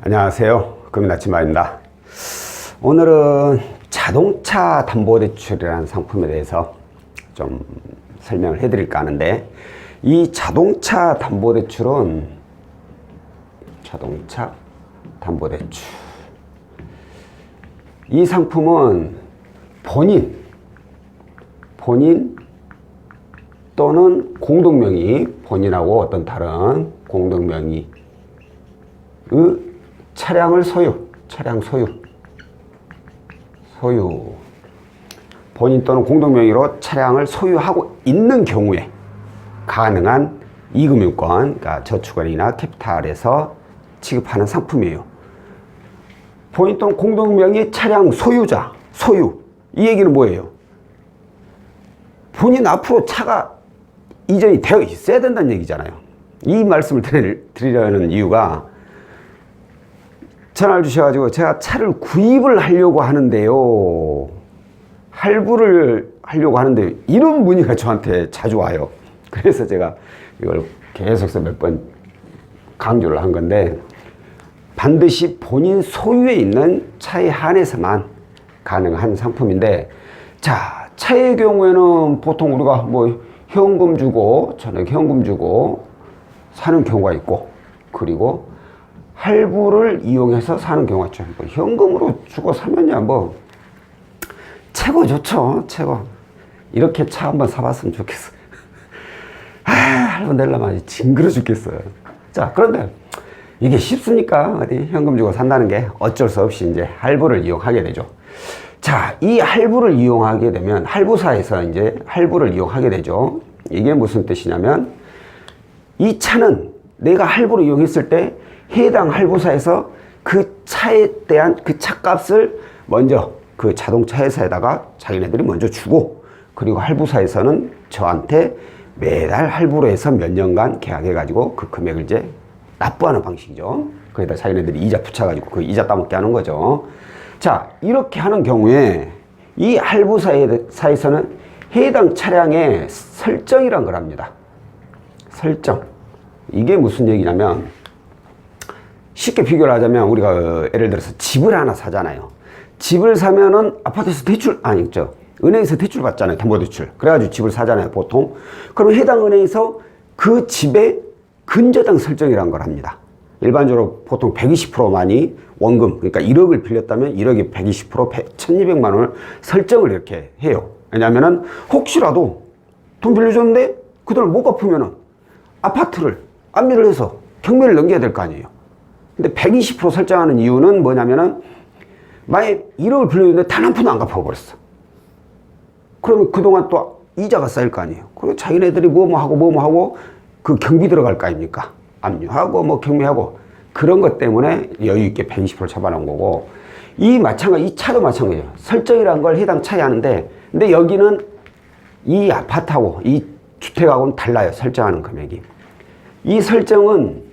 안녕하세요. 금나치마입니다. 오늘은 자동차 담보대출이라는 상품에 대해서 좀 설명을 해드릴까 하는데, 이 자동차 담보대출은 이 상품은 본인 또는 공동명의, 본인하고 어떤 다른 공동명의의 차량을 차량 소유 본인 또는 공동명의로 차량을 소유하고 있는 경우에 가능한 이금융권, 그러니까 저축은행이나 캐피탈에서 취급하는 상품이에요. 본인 또는 공동명의 차량 소유자, 이 얘기는 뭐예요? 본인 앞으로 차가 이전이 되어 있어야 된다는 얘기잖아요. 이 말씀을 드리려는 이유가, 전화를 주셔가지고 제가 차를 구입을 하려고 하는데요, 할부를 하려고 하는데, 이런 문의가 저한테 자주 와요. 그래서 제가 이걸 계속해서 몇 번 강조를 한 건데, 반드시 본인 소유에 있는 차에 한해서만 가능한 상품인데, 자, 차의 경우에는 보통 우리가 뭐 현금 주고, 전액 현금 주고 사는 경우가 있고, 그리고 할부를 이용해서 사는 경우가 있죠. 뭐 현금으로 주고 사면야 뭐 최고 좋죠. 최고. 이렇게 차 한번 사봤으면 좋겠어. 할부 내려면 징그러 죽겠어요. 자, 그런데 이게 쉽습니까? 어디 현금 주고 산다는 게 어쩔 수 없이 이제 할부를 이용하게 되죠. 자, 이 할부를 이용하게 되면 할부사에서 이제 할부를 이용하게 되죠. 이게 무슨 뜻이냐면, 이 차는 내가 할부를 이용했을 때 해당 할부사에서 그 차에 대한 그 차값을 먼저 그 자동차 회사에다가 자기네들이 먼저 주고, 그리고 할부사에서는 저한테 매달 할부로 해서 몇 년간 계약해가지고 그 금액을 이제 납부하는 방식이죠. 거기다 자기네들이 이자 붙여가지고 그 이자 따먹게 하는 거죠. 자, 이렇게 하는 경우에 이 할부사에서는 해당 차량의 설정이란 걸 합니다. 설정. 이게 무슨 얘기냐면, 쉽게 비교를 하자면, 우리가 예를 들어서 집을 하나 사잖아요. 집을 사면은 아파트에서 은행에서 대출 받잖아요. 담보대출. 그래가지고 집을 사잖아요, 보통. 그럼 해당 은행에서 그 집의 근저당 설정이란 걸 합니다. 일반적으로 보통 120%만이 원금, 그러니까 1억을 빌렸다면 1억에 120%, 1200만 원을 설정을 이렇게 해요. 왜냐면은 혹시라도 돈 빌려줬는데 그 돈을 못 갚으면은 아파트를 압류를 해서 경매를 넘겨야 될 거 아니에요. 근데 120% 설정하는 이유는 뭐냐면은, 만약에 1억을 빌려줬는데 단 한 푼도 안 갚아버렸어. 그러면 그동안 또 이자가 쌓일 거 아니에요. 그리고 자기네들이 뭐뭐 하고 그 경비 들어갈 거 아닙니까? 압류하고 뭐 경매하고, 그런 것 때문에 여유 있게 120% 잡아놓은 거고, 이 차도 마찬가지예요. 설정이라는 걸 해당 차에 하는데, 근데 여기는 이 아파트하고 이 주택하고는 달라요. 설정하는 금액이. 이 설정은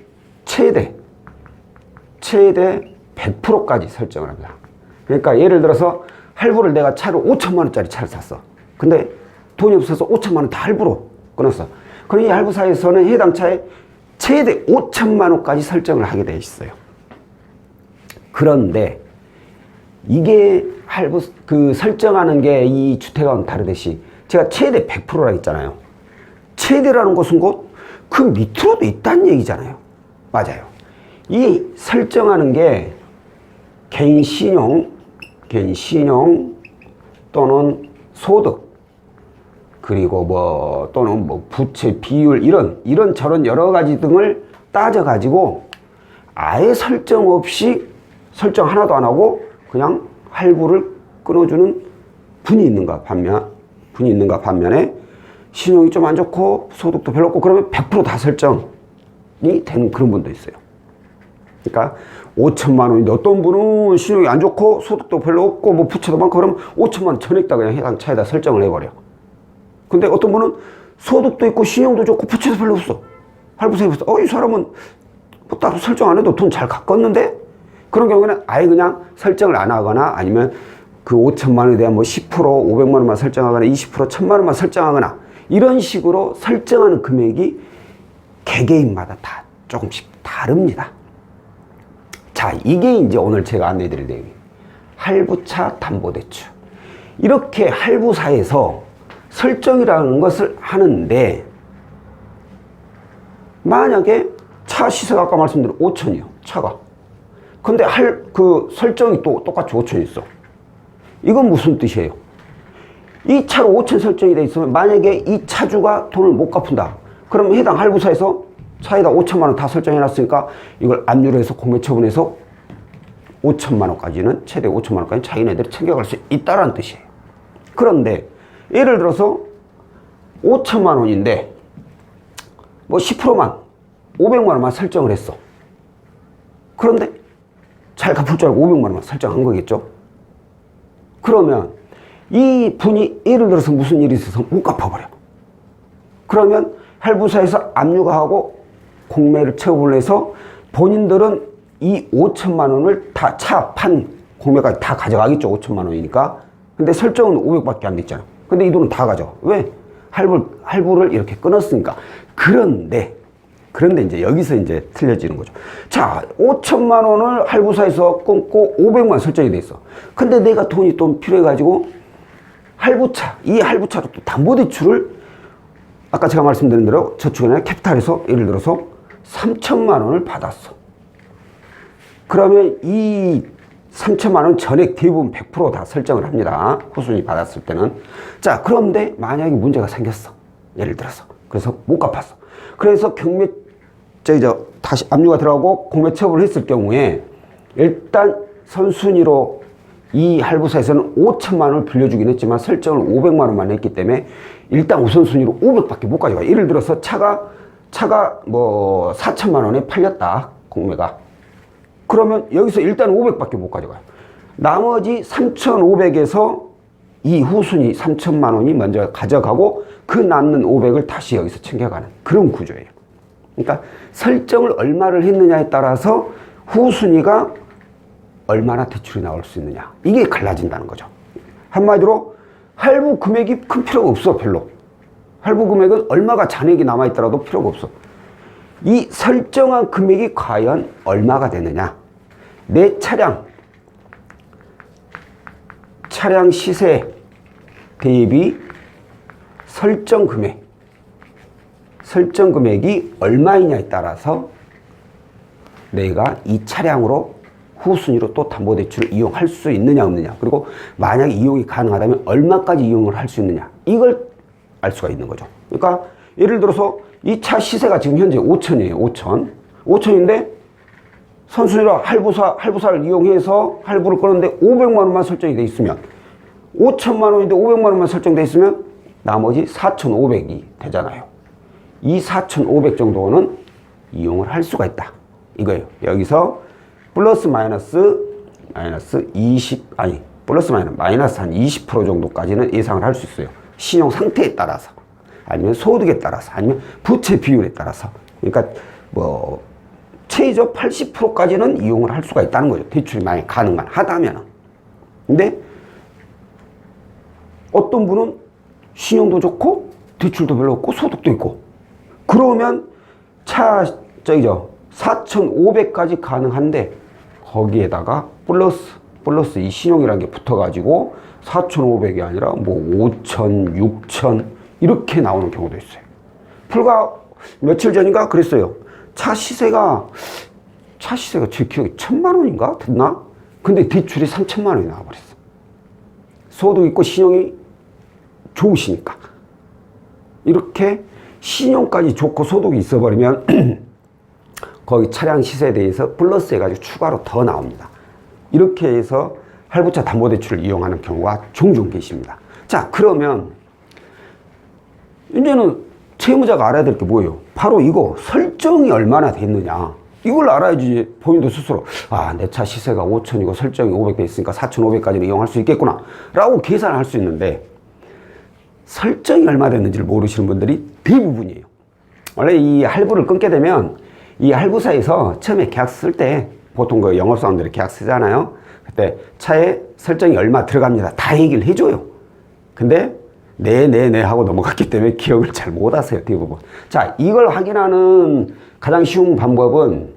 최대 100%까지 설정을 합니다. 그러니까 예를 들어서 할부를 내가 차를 5천만 원짜리 차를 샀어. 근데 돈이 없어서 5천만 원 다 할부로 끊었어. 그럼 이 할부사에서는 해당 차에 최대 5천만 원까지 설정을 하게 돼 있어요. 그런데 이게 설정하는 게 이 주택하고는 다르듯이, 제가 최대 100%라고 했잖아요. 최대라는 것은 곧 그 밑으로도 있다는 얘기잖아요. 맞아요. 이 설정하는 게 개인 신용 또는 소득, 그리고 또는 부채 비율, 이런 저런 여러 가지 등을 따져가지고 아예 설정 없이, 설정 하나도 안 하고 그냥 할부를 끊어주는 분이 있는가 반면에 신용이 좀 안 좋고 소득도 별로 없고 그러면 100% 다 설정이 되는 그런 분도 있어요. 그러니까 5천만 원인데 어떤 분은 신용이 안 좋고 소득도 별로 없고 뭐 부채도 많고 그러면 5천만 원 전액 다 그냥 해당 차에다 설정을 해버려. 근데 어떤 분은 소득도 있고 신용도 좋고 부채도 별로 없어. 할부사에 봤어. 이 사람은 뭐 따로 설정 안 해도 돈 잘 갚았는데? 그런 경우에는 아예 그냥 설정을 안 하거나, 아니면 그 5천만 원에 대한 뭐 10%, 500만 원만 설정하거나 20%, 1000만 원만 설정하거나, 이런 식으로 설정하는 금액이 개개인마다 다 조금씩 다릅니다. 자, 이게 이제 오늘 제가 안내해 드릴 내용이에요. 할부차 담보대출. 이렇게 할부사에서 설정이라는 것을 하는데, 만약에 차 시세가 아까 말씀드린 5천이요, 차가. 근데 그 설정이 또 똑같이 5천 있어. 이건 무슨 뜻이에요? 이 차로 5천 설정이 돼 있으면 만약에 이 차주가 돈을 못 갚는다. 그러면 해당 할부사에서 차에다 5천만 원 다 설정해 놨으니까 이걸 압류를 해서 공매 처분해서 5천만 원까지는, 최대 5천만 원까지 자기네들이 챙겨갈 수 있다라는 뜻이에요. 그런데 예를 들어서 5천만 원인데 뭐 10%만 500만 원만 설정을 했어. 그런데 잘 갚을 줄 알고 500만 원만 설정한 거겠죠. 그러면 이 분이 예를 들어서 무슨 일이 있어서 못 갚아버려. 그러면 할부사에서 압류가 하고 공매를 체결을 해서 본인들은 이 5천만 원을 다 차 판 공매까지 다 가져가겠죠. 5천만 원이니까. 근데 설정은 500밖에 안 됐잖아. 근데 이 돈은 다 가져가. 왜? 할부를 이렇게 끊었으니까. 그런데 이제 여기서 이제 틀려지는 거죠. 자, 5천만 원을 할부사에서 끊고 500만 원 설정이 돼 있어. 근데 내가 돈이 또 필요해가지고 이 할부차로 또 담보대출을 아까 제가 말씀드린 대로 저축은행 캐피탈에서 예를 들어서 3천만 원을 받았어. 그러면 이 3천만 원 전액 대부분 100% 다 설정을 합니다. 후순위 받았을 때는. 자, 그런데 만약에 문제가 생겼어. 예를 들어서. 그래서 못 갚았어. 그래서 다시 압류가 들어가고 공매 처분을 했을 경우에 일단 선순위로 이 할부사에서는 5천만 원을 빌려주긴 했지만 설정을 500만 원만 했기 때문에 일단 우선순위로 500밖에 못 가져가. 예를 들어서 차가 뭐 4천만 원에 팔렸다. 공매가. 그러면 여기서 일단 500밖에 못 가져가요. 나머지 3,500에서 이 후순위 3천만 원이 먼저 가져가고 그 남는 500을 다시 여기서 챙겨가는 그런 구조예요. 그러니까 설정을 얼마를 했느냐에 따라서 후순위가 얼마나 대출이 나올 수 있느냐. 이게 갈라진다는 거죠. 한마디로 할부 금액이 큰 필요가 없어. 별로. 할부 금액은 얼마가 잔액이 남아있더라도 필요가 없어. 이 설정한 금액이 과연 얼마가 되느냐. 내 차량 시세 대비 설정 금액이 얼마이냐에 따라서 내가 이 차량으로 후순위로 또 담보대출을 이용할 수 있느냐 없느냐, 그리고 만약에 이용이 가능하다면 얼마까지 이용을 할 수 있느냐, 이걸 알 수가 있는 거죠. 그러니까 예를 들어서 이 차 시세가 지금 현재 5천이에요. 5천인데 선순위로 할부사를 이용해서 할부를 끊었는데 500만 원만 설정이 돼 있으면, 5천만 원인데 500만 원만 설정돼 있으면 나머지 4,500이 되잖아요. 이 4,500 정도는 이용을 할 수가 있다. 이거예요. 여기서 플러스 마이너스 한 20% 정도까지는 예상을 할 수 있어요. 신용 상태에 따라서, 아니면 소득에 따라서, 아니면 부채 비율에 따라서. 그러니까 뭐 최저 80%까지는 이용을 할 수가 있다는 거죠. 대출이 만약 가능만 하다면. 근데 어떤 분은 신용도 좋고 대출도 별로 없고 소득도 있고, 그러면 4,500까지 가능한데 거기에다가 플러스 이 신용이라는 게 붙어가지고 4,500이 아니라 뭐 5,000, 6,000 이렇게 나오는 경우도 있어요. 불과 며칠 전인가 그랬어요. 차 시세가 제 기억에 1,000만 원인가 됐나? 근데 대출이 3,000만 원이 나와버렸어. 소득 있고 신용이 좋으시니까. 이렇게 신용까지 좋고 소득이 있어버리면 거기 차량 시세에 대해서 플러스 해가지고 추가로 더 나옵니다. 이렇게 해서 할부차 담보대출을 이용하는 경우가 종종 계십니다. 자, 그러면 이제는 채무자가 알아야 될 게 뭐예요? 바로 이거 설정이 얼마나 됐느냐. 이걸 알아야지 본인도 스스로 내 차 시세가 5천이고 설정이 500 돼 있으니까 4,500까지는 이용할 수 있겠구나 라고 계산할 수 있는데, 설정이 얼마 됐는지를 모르시는 분들이 대부분이에요. 원래 이 할부를 끊게 되면 이 할부사에서 처음에 계약서 쓸 때 보통 그 영업사원들이 계약서 쓰잖아요. 그때 차에 설정이 얼마 들어갑니다 다 얘기를 해줘요. 근데 네 하고 넘어갔기 때문에 기억을 잘 못하세요, 대부분. 자, 이걸 확인하는 가장 쉬운 방법은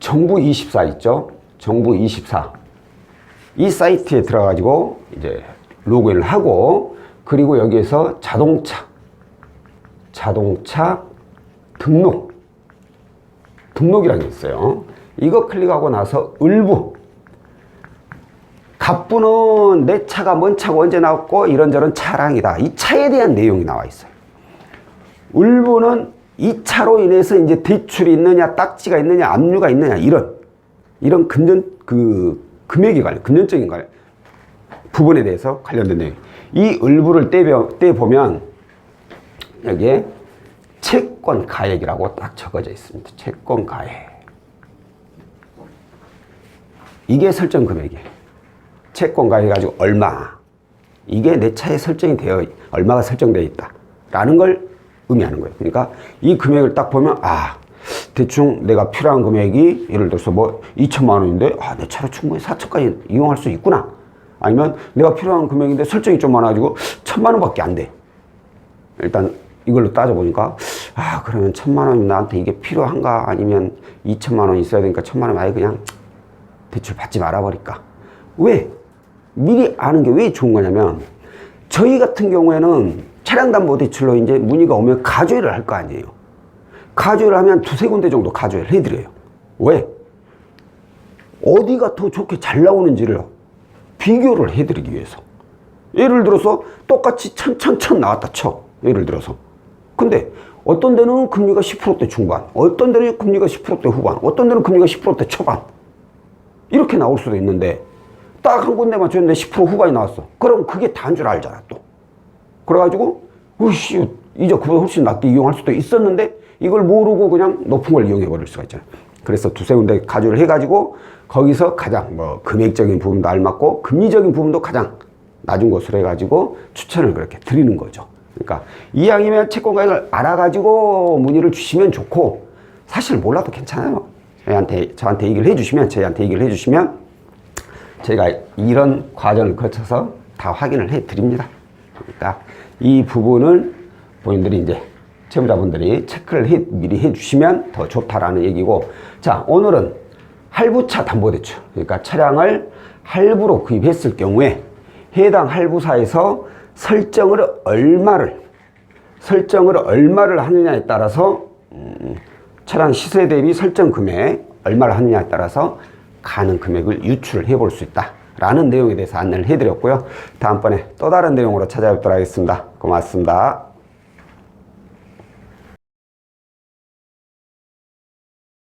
정부24 있죠? 정부24. 이 사이트에 들어가지고 이제 로그인을 하고, 그리고 여기에서 자동차 등록이라는 게 있어요. 이거 클릭하고 나서 을부. 갑부는 내 차가 뭔 차고 언제 나왔고 이런저런 차량이다. 이 차에 대한 내용이 나와 있어요. 을부는 이 차로 인해서 이제 대출이 있느냐, 딱지가 있느냐, 압류가 있느냐, 이런 금액이 금전적인 부분에 대해서 관련된 내용. 이 을부를 떼보면 여기에 채권 가액이라고 딱 적어져 있습니다. 채권 가액. 이게 설정 금액이에요. 채권 가액 가지고 얼마. 이게 내 차에 얼마가 설정되어 있다라는 걸 의미하는 거예요. 그러니까 이 금액을 딱 보면, 대충 내가 필요한 금액이 예를 들어서 뭐 2천만 원인데, 내 차로 충분히 4천까지 이용할 수 있구나. 아니면 내가 필요한 금액인데 설정이 좀 많아가지고 1,000만 원밖에 안 돼. 일단 이걸로 따져보니까, 그러면 1,000만 원이 나한테 이게 필요한가? 아니면 2천만 원 있어야 되니까 1,000만 원 아예 그냥 대출 받지 말아버릴까? 왜? 미리 아는 게 왜 좋은 거냐면, 저희 같은 경우에는 차량담보대출로 이제 문의가 오면 가조회를 할 거 아니에요. 가조회를 하면 두세 군데 정도 가조회를 해드려요. 왜? 어디가 더 좋게 잘 나오는지를 비교를 해드리기 위해서. 예를 들어서 똑같이 1,000 나왔다 쳐. 예를 들어서. 근데 어떤 데는 금리가 10%대 중반, 어떤 데는 금리가 10%대 후반, 어떤 데는 금리가 10%대 초반. 이렇게 나올 수도 있는데, 딱 한 군데만 줬는데 10% 후반이 나왔어. 그럼 그게 다인 줄 알잖아, 또. 그래가지고, 이제 그보다 훨씬 낮게 이용할 수도 있었는데, 이걸 모르고 그냥 높은 걸 이용해 버릴 수가 있잖아요. 그래서 두세 군데 가조를 해가지고, 거기서 가장 금액적인 부분도 알맞고, 금리적인 부분도 가장 낮은 곳으로 해가지고, 추천을 그렇게 드리는 거죠. 그러니까, 이왕이면 채권 가액을 알아가지고 문의를 주시면 좋고, 사실 몰라도 괜찮아요. 저한테 얘기를 해주시면, 저희가 이런 과정을 거쳐서 다 확인을 해 드립니다. 그러니까 이 부분을 본인들이 이제 채무자분들이 체크를 미리 해 주시면 더 좋다라는 얘기고, 자, 오늘은 할부차 담보대출. 그러니까 차량을 할부로 구입했을 경우에 해당 할부사에서 설정을 얼마를 하느냐에 따라서 차량 시세 대비 설정 금액 얼마를 하느냐에 따라서 가는 금액을 유출을 해볼 수 있다라는 내용에 대해서 안내를 해드렸고요. 다음번에 또 다른 내용으로 찾아뵙도록 하겠습니다. 고맙습니다.